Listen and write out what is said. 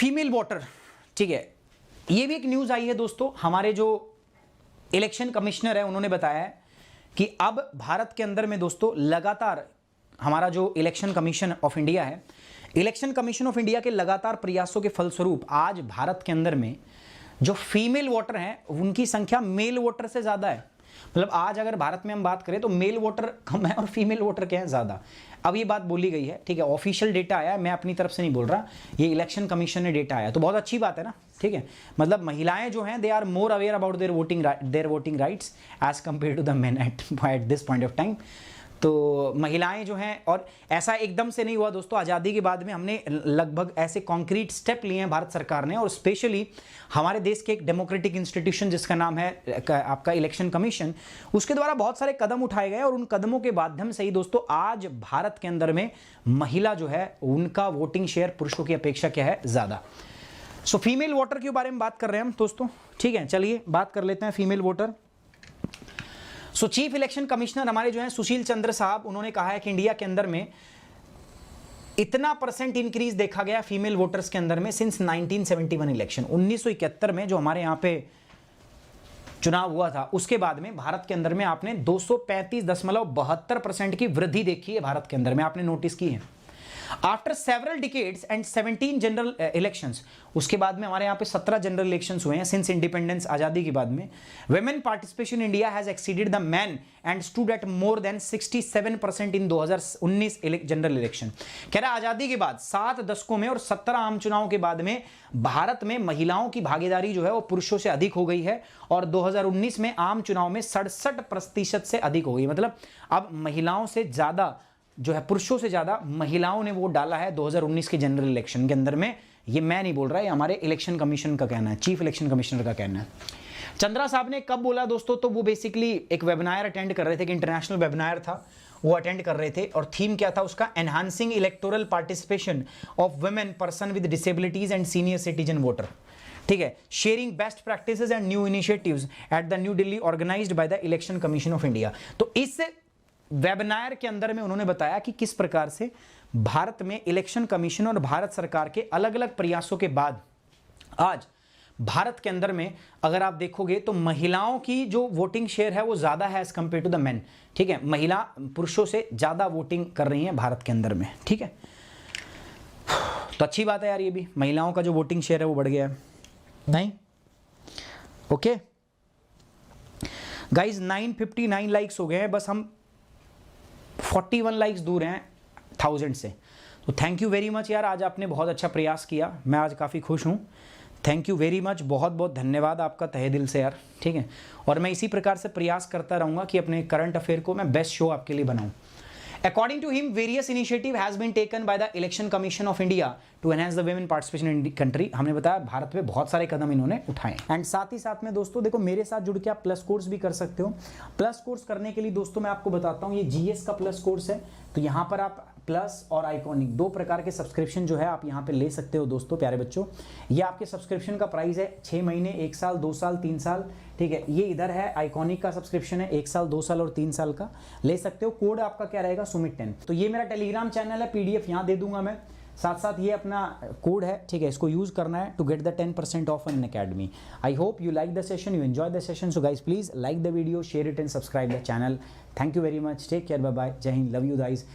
Female voter, ठीक है, ये भी एक न्यूज़ आई है दोस्तों। हमारे जो इलेक्शन कमिश्नर है उन्होंने बताया है कि अब भारत के अंदर में दोस्तों लगातार हमारा जो इलेक्शन कमीशन ऑफ इंडिया है, इलेक्शन कमीशन ऑफ इंडिया के लगातार प्रयासों के फलस्वरूप आज भारत के अंदर में जो फीमेल वोटर हैं उनकी संख्या मेल वोटर से ज़्यादा है। मतलब आज अगर भारत में हम बात करें तो मेल वोटर कम है और फीमेल वोटर क्या है ज़्यादा। अब ये बात बोली गई है, ठीक है, ऑफिशियल डेटा आया है, मैं अपनी तरफ से नहीं बोल रहा, ये इलेक्शन कमीशन ने डेटा आया, तो बहुत अच्छी बात है ना, ठीक है। मतलब महिलाएं जो हैं they are more aware about their voting rights as compare to the men at this point of time. तो महिलाएं जो हैं, और ऐसा एकदम से नहीं हुआ दोस्तों, आज़ादी के बाद में हमने लगभग ऐसे कॉन्क्रीट स्टेप लिए हैं भारत सरकार ने, और स्पेशली हमारे देश के एक डेमोक्रेटिक इंस्टीट्यूशन जिसका नाम है आपका इलेक्शन कमीशन, उसके द्वारा बहुत सारे कदम उठाए गए और उन कदमों के माध्यम से ही दोस्तों आज भारत के अंदर में महिला जो है उनका वोटिंग शेयर पुरुषों की अपेक्षा क्या है, ज़्यादा। सो फीमेल वोटर के बारे में बात कर रहे हैं हम दोस्तों, ठीक है। चलिए बात कर लेते हैं फीमेल वोटर। सो चीफ इलेक्शन कमिश्नर हमारे जो हैं सुशील चंद्र साहब, उन्होंने कहा है कि इंडिया के अंदर में इतना % इंक्रीज देखा गया फीमेल वोटर्स के अंदर में सिंस 1971 इलेक्शन, 1971 में जो हमारे यहां पे चुनाव हुआ था उसके बाद में भारत के अंदर में आपने 235.72% की वृद्धि देखी है भारत के अंदर में, आपने नोटिस की है। After several decades and 17 general elections, उसके बाद में हमारे यहाँ पे 17 जनरल इलेक्शंस हुए हैं सिंस इंडिपेंडेंस, आजादी के बाद में। Women participation India has exceeded the man and stood at more than 67% in 2019 general election. कह रहा है आजादी के बाद 7 दशकों में और 17 आम चुनाव के बाद में भारत में महिलाओं की भागीदारी जो है वो पुरुषों से अधिक हो गई है, और 2019 में आम चुनाव में 67% से अधिक हो गई। मतलब अब महिलाओं से ज्यादा जो है, पुरुषों से ज्यादा महिलाओं ने वोट डाला है 2019 के जनरल इलेक्शन के अंदर में। ये मैं नहीं बोल रहा, ये हमारे इलेक्शन कमीशन का कहना है, चीफ इलेक्शन कमिश्नर का कहना है। चंद्रा साहब ने कब बोला दोस्तों, तो वो बेसिकली एक वेबिनार अटेंड कर रहे थे, कि इंटरनेशनल वेबिनार था, वो अटेंड कर रहे थे, और थीम क्या था उसका, enhancing electoral participation of women, person with disabilities and senior citizen voter, ठीक है, sharing best practices and new initiatives at the New Delhi organized by the Election Commission of India. तो इस वेबिनार के अंदर में उन्होंने बताया कि किस प्रकार से भारत में इलेक्शन कमीशन और भारत सरकार के अलग अलग प्रयासों के बाद आज भारत के अंदर में अगर आप देखोगे तो महिलाओं की जो वोटिंग शेयर है वो ज्यादा है as compare to the men, ठीक है, महिला पुरुषों से ज्यादा वोटिंग कर रही हैं भारत के अंदर में, ठीक है। तो अच्छी बात है यार, ये भी महिलाओं का जो वोटिंग शेयर है वो बढ़ गया है, नहीं? ओके गाइज, 959 लाइक्स हो गए हैं, बस हम 41 लाइक्स दूर हैं 1000 से। तो थैंक यू वेरी मच यार, आज आपने बहुत अच्छा प्रयास किया, मैं आज काफ़ी खुश हूँ। थैंक यू वेरी मच, बहुत बहुत धन्यवाद आपका तहे दिल से यार, ठीक है। और मैं इसी प्रकार से प्रयास करता रहूँगा कि अपने करंट अफेयर को मैं बेस्ट शो आपके लिए बनाऊँ। According to him, various initiative has been taken by the Election Commission of India to enhance the women participation in the country। हमने बताया भारत में बहुत सारे कदम इन्होंने उठाए। एंड साथ ही साथ में दोस्तों देखो, मेरे साथ जुड़ के आप प्लस कोर्स भी कर सकते हो। प्लस कोर्स करने के लिए दोस्तों मैं आपको बताता हूँ, ये जीएस का प्लस कोर्स है, तो यहाँ पर आप प्लस और आइकॉनिक 2 प्रकार के सब्सक्रिप्शन जो है आप यहाँ पे ले सकते हो दोस्तों, प्यारे बच्चों। ये आपके सब्सक्रिप्शन का प्राइस है 6 महीने, 1 साल, 2 साल, 3 साल, ठीक है। ये इधर है आइकॉनिक का सब्सक्रिप्शन है 1 साल, 2 साल और 3 साल का, ले सकते हो। कोड आपका क्या रहेगा, सुमित 10। तो ये मेरा टेलीग्राम चैनल है, पीडीएफ यहाँ दे दूंगा मैं, साथ साथ ये अपना कोड है, ठीक है, इसको यूज करना है to get the 10% off Unacademy. I hope you like the session, you enjoy the session. So guys please like the video, share it and subscribe the channel. Thank you very much, take care, bye bye, जय हिंद, love you guys.